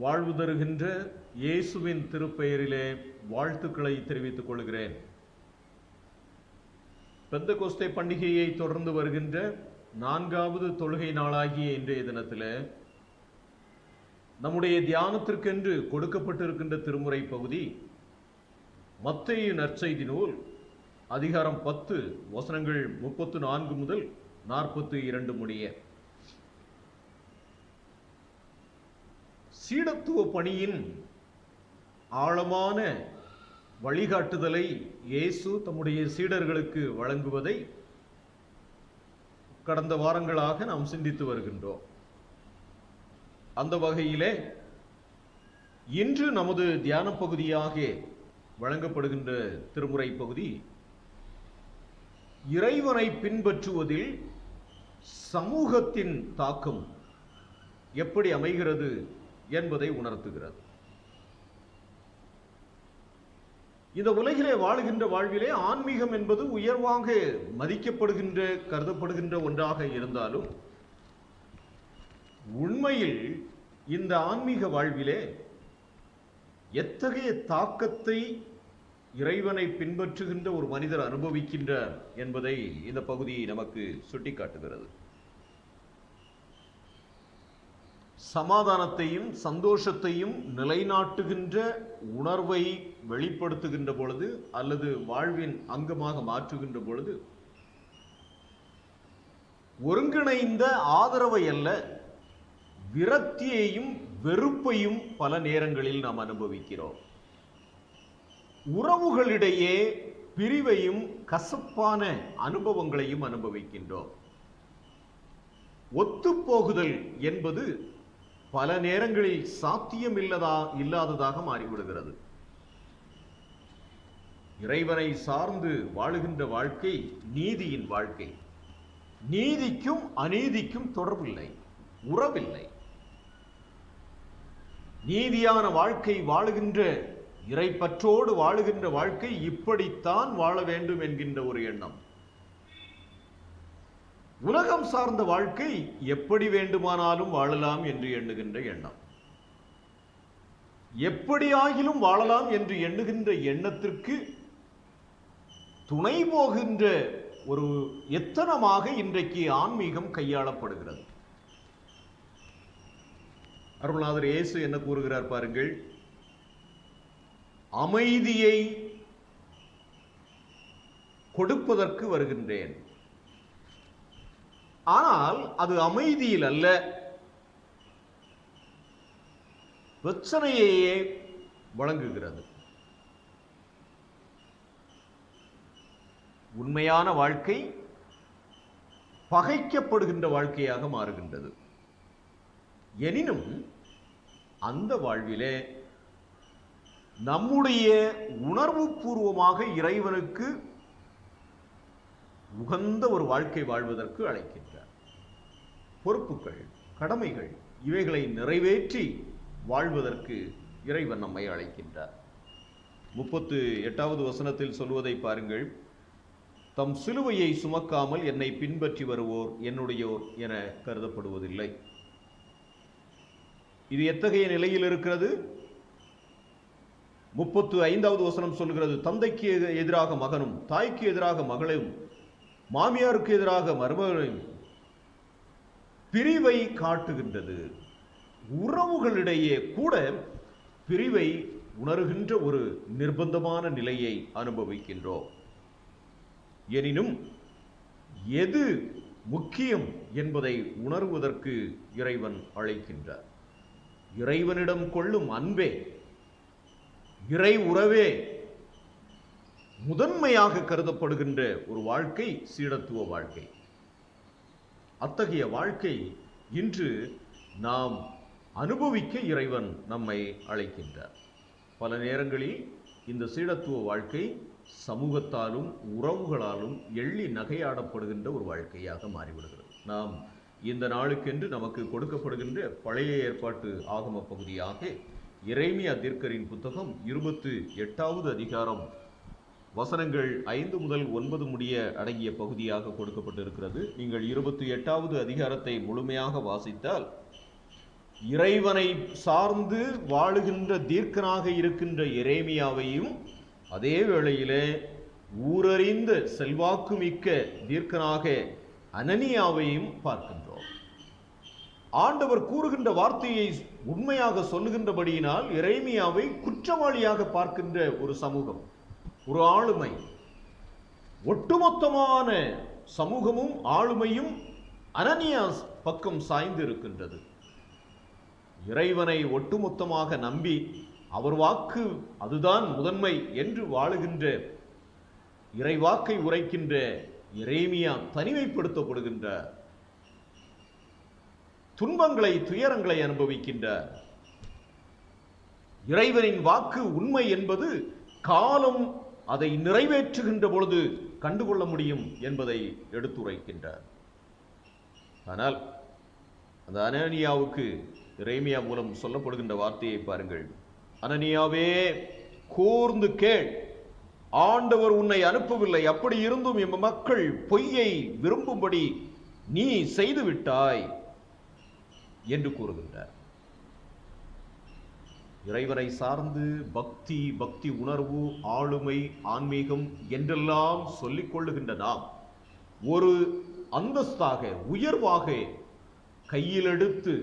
வாழ்வு தருகின்ற இயேசுவின் திருப்பெயரிலே வாழ்த்துக்களை தெரிவித்துக் கொள்கிறேன். பெந்தெகோஸ்தே பண்டிகையை தொடர்ந்து வருகின்ற 4வது தொழுகை நாளாகிய இன்றைய தினத்தில் நம்முடைய தியானத்திற்கென்று கொடுக்கப்பட்டிருக்கின்ற திருமுறை பகுதி மத்தேயு நற்செய்தி நூல் அதிகாரம் 10 வசனங்கள் 34 முதல் 42 முடிய. சீடத்துவ பணியின் ஆழமான வழிகாட்டுதலை இயேசு தம்முடைய சீடர்களுக்கு வழங்குவதை கடந்த வாரங்களாக நாம் சிந்தித்து வருகின்றோம். அந்த வகையிலே இன்று நமது தியான பகுதியாக வழங்கப்படுகின்ற திருமுறை பகுதி இறைவனை பின்பற்றுவதில் சமூகத்தின் தாக்கம் எப்படி அமைகிறது என்பதை உணர்த்துகிறது. இந்த உலகிலே வாழுகின்ற வாழ்விலே ஆன்மீகம் என்பது உயர்வாக மதிக்கப்படுகின்ற கருதப்படுகின்ற ஒன்றாக இருந்தாலும் உண்மையில் இந்த ஆன்மீக வாழ்விலே எத்தகைய தாக்கத்தை இறைவனை பின்பற்றுகின்ற ஒரு மனிதர் அனுபவிக்கின்றார் என்பதை இந்த பகுதி நமக்கு சுட்டிக்காட்டுகிறது. சமாதானத்தையும் சந்தோஷத்தையும் நிலைநாட்டுகின்ற உணர்வை வெளிப்படுத்துகின்ற பொழுது அல்லது வாழ்வின் அங்கமாக மாற்றுகின்ற பொழுது ஒருங்கிணைந்த ஆதரவை அல்ல, விரக்தியையும் வெறுப்பையும் பல நேரங்களில் நாம் அனுபவிக்கிறோம். உறவுகளிடையே பிரிவையும் கசப்பான அனுபவங்களையும் அனுபவிக்கின்றோம். ஒத்துப்போகுதல் என்பது பல நேரங்களில் சாத்தியம் இல்லாததாக மாறிவிடுகிறது. இறைவனை சார்ந்து வாழுகின்ற வாழ்க்கை நீதியின் வாழ்க்கை. நீதிக்கும் அநீதிக்கும் தொடர்பில்லை, உறவில்லை. நீதியான வாழ்க்கை வாழுகின்ற இறைப்பற்றோடு வாழுகின்ற வாழ்க்கை இப்படித்தான் வாழ வேண்டும் என்கின்ற ஒரு எண்ணம். உலகம் சார்ந்த வாழ்க்கை எப்படி வேண்டுமானாலும் வாழலாம் என்று எண்ணுகின்ற எண்ணம். எப்படியாகிலும் வாழலாம் என்று எண்ணுகின்ற எண்ணத்திற்கு துணை போகின்ற ஒரு எத்தனமாக இன்றைக்கு ஆன்மீகம் கையாளப்படுகிறது. அருள்நாதர் இயேசு என்ன கூறுகிறார் பாருங்கள். அமைதியை கொடுப்பதற்கு வருகின்றேன், ஆனால் அது அமைதியில் அல்ல, பிரச்சனையையே வழங்குகிறது. உண்மையான வாழ்க்கை பகைக்கப்படுகின்ற வாழ்க்கையாக மாறுகின்றது. எனினும் அந்த வாழ்விலே நம்முடைய உணர்வு பூர்வமாக இறைவனுக்கு உகந்த ஒரு வாழ்க்கை வாழ்வதற்கு அழைக்கின்றார். பொறுப்புகள், கடமைகள் இவைகளை நிறைவேற்றி வாழ்வதற்கு இறைவன் நம்மை அழைக்கின்றார். 38வது வசனத்தில் சொல்வதை பாருங்கள். தம் சிலுவையை சுமக்காமல் என்னை பின்பற்றி வருவோர் என்னுடையோர் என கருதப்படுவதில்லை. இது எத்தகைய நிலையில் இருக்கிறது? 35வது வசனம் சொல்கிறது, தந்தைக்கு எதிராக மகனும் தாய்க்கு எதிராக மகளும் மாமியாருக்கு எதிராக மருமகனும் பிரிவை காட்டுகின்றது. உறவுகளிடையே கூட பிரிவை உணர்கின்ற ஒரு நிர்பந்தமான நிலையை அனுபவிக்கின்றோம். எனினும் எது முக்கியம் என்பதை உணர்வதற்கு இறைவன் அழைக்கின்றார். இறைவனிடம் கொள்ளும் அன்பே, இறை உறவே முதன்மையாக கருதப்படுகின்ற ஒரு வாழ்க்கை சீடத்துவ வாழ்க்கை. அத்தகைய வாழ்க்கை இன்று நாம் அனுபவிக்க இறைவன் நம்மை அழைக்கின்றார். பல நேரங்களில் இந்த சீடத்துவ வாழ்க்கை சமூகத்தாலும் உறவுகளாலும் எள்ளி நகையாடப்படுகின்ற ஒரு வாழ்க்கையாக மாறிவிடுகிறது. நாம் இந்த நாளுக்கென்று நமக்கு கொடுக்கப்படுகின்ற பழைய ஏற்பாட்டு ஆகம பகுதியாக எரேமியா தீர்க்கரின் புத்தகம் 28வது அதிகாரம் வசனங்கள் 5 முதல் 9 முடிய அடங்கிய பகுதியாக கொடுக்கப்பட்டிருக்கிறது. நீங்கள் 28வது அதிகாரத்தை முழுமையாக வாசித்தால் இறைவனை சார்ந்து வாழுகின்ற தீர்க்கனாக இருக்கின்ற எரேமியாவையும், அதே வேளையிலே ஊரறிந்த செல்வாக்குமிக்க தீர்க்கனாக அனனியாவையும் பார்க்கின்றோம். ஆண்டவர் கூறுகின்ற வார்த்தையை உண்மையாக சொல்லுகின்றபடியினால் எரேமியாவை குற்றவாளியாக பார்க்கின்ற ஒரு சமூகம், ஒரு ஆளுமை, ஒட்டுமொத்தமான சமூகமும் ஆளுமையும் அனனியா பக்கம் சாய்ந்து இருக்கின்றது. இறைவனை ஒட்டுமொத்தமாக நம்பி அவர் வாக்கு அதுதான் முதன்மை என்று வாழுகின்ற, இறைவாக்கை உரைக்கின்ற எரேமியா தனிமைப்படுத்தப்படுகின்றார். துன்பங்களை, துயரங்களை அனுபவிக்கின்றார். இறைவனின் வாக்கு உண்மை என்பது காலம் அதை நிறைவேற்றுகின்ற பொழுது கண்டுகொள்ள முடியும் என்பதை எடுத்துரைக்கின்றார். ஆனால் அந்த அனனியாவுக்கு எரேமியா மூலம் சொல்லப்படுகின்ற வார்த்தையை பாருங்கள். அனனியாவே, கூர்ந்து கேள், ஆண்டவர் உன்னை அனுப்பவில்லை, அப்படி இருந்தும் எம் மக்கள் பொய்யை விரும்பும்படி நீ செய்து விட்டாய் என்று கூறுகின்றார். இறைவனை சார்ந்து பக்தி உணர்வு, ஆளுமை, ஆன்மீகம் என்றெல்லாம் சொல்லிக் கொள்ளுகின்ற நாம் ஒரு அந்தஸ்தாக, உயர்வாக கையில் எடுத்து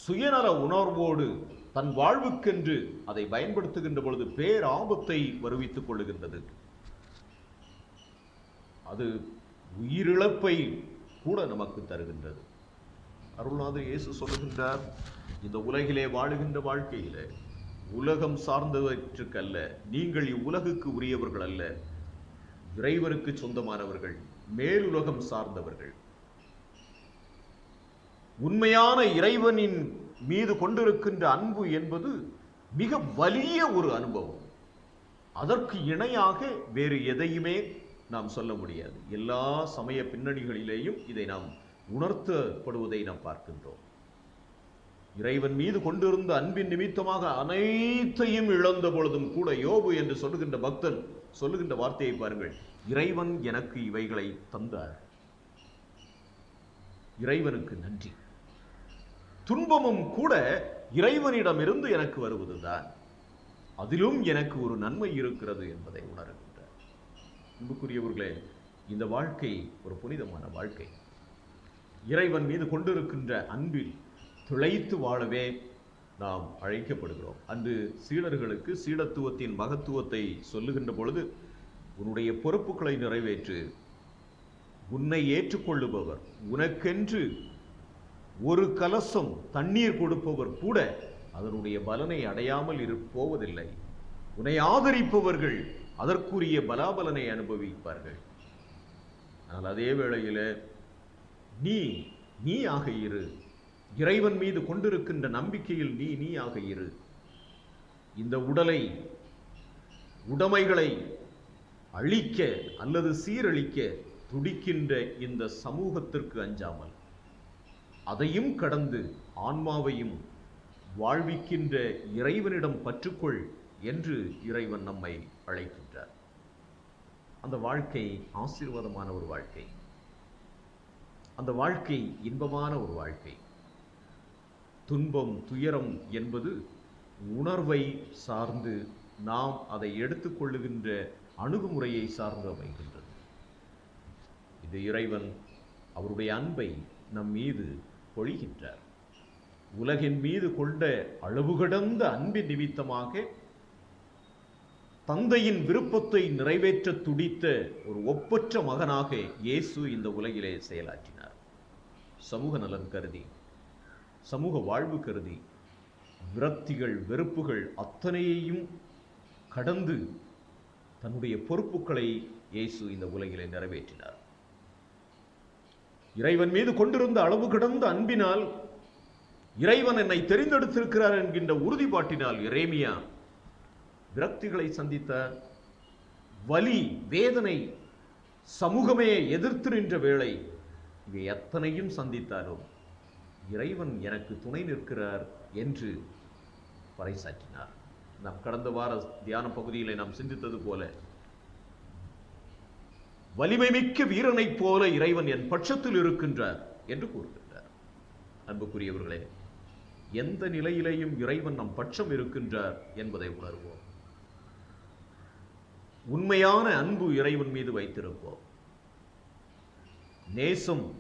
சுயநல உணர்வோடு தன் வாழ்வுக்கென்று அதை பயன்படுத்துகின்ற பொழுது பேராபத்தை வருவித்துக் கொள்ளுகின்றது. அது உயிரிழப்பை கூட நமக்கு தருகின்றது. அருள்நாதர் இயேசு சொல்லுகின்றார், இந்த உலகிலே வாழுகின்ற வாழ்க்கையிலே உலகம் சார்ந்தவற்றுக்கல்ல, நீங்கள் இவ்வுலகுக்கு உரியவர்கள் அல்ல, இறைவனுக்கு சொந்தமானவர்கள், மேலுலகம் சார்ந்தவர்கள். உண்மையான இறைவனின் மீது கொண்டிருக்கின்ற அன்பு என்பது மிக வலிய ஒரு அனுபவம். அதற்கு இணையாக வேறு எதையுமே நாம் சொல்ல முடியாது. எல்லா சமய பின்னணிகளிலேயும் இதை நாம் உணர்த்தப்படுவதை நாம் பார்க்கின்றோம். இறைவன் மீது கொண்டிருந்த அன்பின் நிமித்தமாக அனைத்தையும் இழந்த பொழுதும் கூட யோபு என்று சொல்லுகின்ற பக்தன் சொல்லுகின்ற வார்த்தையை பாருங்கள். இறைவன் எனக்கு இவைகளை தந்தார், இறைவனுக்கு நன்றி. துன்பமும் கூட இறைவனிடமிருந்து எனக்கு வருவதுதான், அதிலும் எனக்கு ஒரு நன்மை இருக்கிறது என்பதை உணர்கின்றார். அன்புக்குரியவர்களே, இந்த வாழ்க்கை ஒரு புனிதமான வாழ்க்கை. இறைவன் மீது கொண்டிருக்கின்ற அன்பில் திளைத்து வாழவே நாம் அழைக்கப்படுகிறோம். அன்று சீடர்களுக்கு சீடத்துவத்தின் மகத்துவத்தை சொல்லுகின்ற பொழுது, உன்னுடைய பொறுப்புகளை நிறைவேற்று, உன்னை ஏற்றுக்கொள்ளுபவர், உனக்கென்று ஒரு கலசம் தண்ணீர் கொடுப்பவர் கூட அதனுடைய பலனை அடையாமல் போவதில்லை. உன்னை ஆதரிப்பவர்கள் அதற்குரிய பலாபலனை அனுபவிப்பார்கள். ஆனால் அதே வேளையில் நீயாக இரு, இறைவன் மீது கொண்டிருக்கின்ற நம்பிக்கையில் நீயாக இரு. இந்த உடைமைகளை அழிக்க அல்லது சீரழிக்க துடிக்கின்ற இந்த சமூகத்திற்கு அஞ்சாமல், அதையும் கடந்து ஆன்மாவையும் வாழ்விக்கின்ற இறைவனிடம் பற்றுக்கொள் என்று இறைவன் நம்மை அழைக்கின்றார். அந்த வாழ்க்கை ஆசீர்வாதமான ஒரு வாழ்க்கை, அந்த வாழ்க்கை இன்பமான ஒரு வாழ்க்கை. துன்பம், துயரம் என்பது உணர்வை சார்ந்து நாம் அதை எடுத்துக்கொள்ளுகின்ற அணுகுமுறையை சார்ந்து அமைகின்றது. இது இறைவன் அவருடைய அன்பை நம் மீது பொழிகின்றார். உலகின் மீது கொண்ட அளவு கடந்த அன்பின் நிமித்தமாக தந்தையின் விருப்பத்தை நிறைவேற்ற துடித்த ஒரு ஒப்பற்ற மகனாக இயேசு இந்த உலகிலே செயலாற்றினார். சமூக நலன் கருதி, சமூக வாழ்வு கருதி, விரக்திகள், வெறுப்புகள் அத்தனையையும் கடந்து தன்னுடைய பொறுப்புகளை இயேசு இந்த உலகிலே நிறைவேற்றினார். இறைவன் மீது கொண்டிருந்த அளவு கடந்த அன்பினால், இறைவன் என்னை தெரிந்தெடுத்திருக்கிறார் என்கின்ற உறுதிப்பாட்டினால் எரேமியா விரக்திகளை சந்தித்தார். வலி, வேதனை, சமூகமே எதிர்த்து நின்ற வேளை இவை எத்தனையும் சந்தித்தாலும் இறைவன் எனக்கு துணை நிற்கிறார் என்று பறைசாற்றினார். நாம் கடந்த வார தியான பகுதியிலே நாம் சிந்தித்தது போல, வலிமை மிக்க வீரனைப் போல இறைவன் என் பட்சத்தில் இருக்கின்றார் என்று கூறுகின்றார். அன்புக்குரியவர்களே, எந்த நிலையிலேயும் இறைவன் நம் பட்சம் இருக்கின்றார் என்பதை உணர்வோம். உண்மையான அன்பு இறைவன் மீது வைத்திருப்போம். நேசம்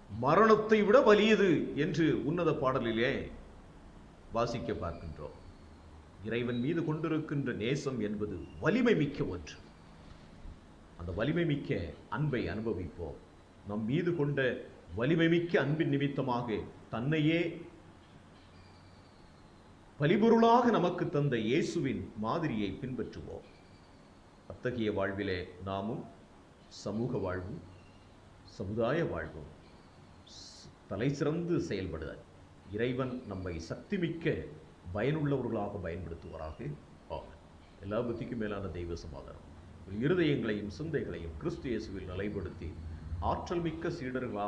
மரணத்தை விட வலியது என்று உன்னத பாடலிலே வாசிக்க பார்க்கின்றோம். இறைவன் மீது கொண்டிருக்கின்ற நேசம் என்பது வலிமை மிக்க ஒன்று. அந்த வலிமை மிக்க அன்பை அனுபவிப்போம். நம் மீது கொண்ட வலிமை மிக்க அன்பின் நிமித்தமாக தன்னையே பலிபொருளாக நமக்கு தந்த இயேசுவின் மாதிரியை பின்பற்றுவோம். அத்தகைய வாழ்விலே நாமும் சமூக வாழ்வும் சமுதாய வாழ்வும் தலை சிறந்து செயல்பட இறைவன் நம்மை சக்திமிக்க பயனுள்ளவர்களாக பயன்படுத்துவாராக. எல்லா புத்திக்கும் மேலான தெய்வ சமாதானம் இருதயங்களையும் சிந்தைகளையும் கிறிஸ்து இயேசுவில் நிலைப்படுத்தி ஆற்றல் மிக்க சீடர்களாக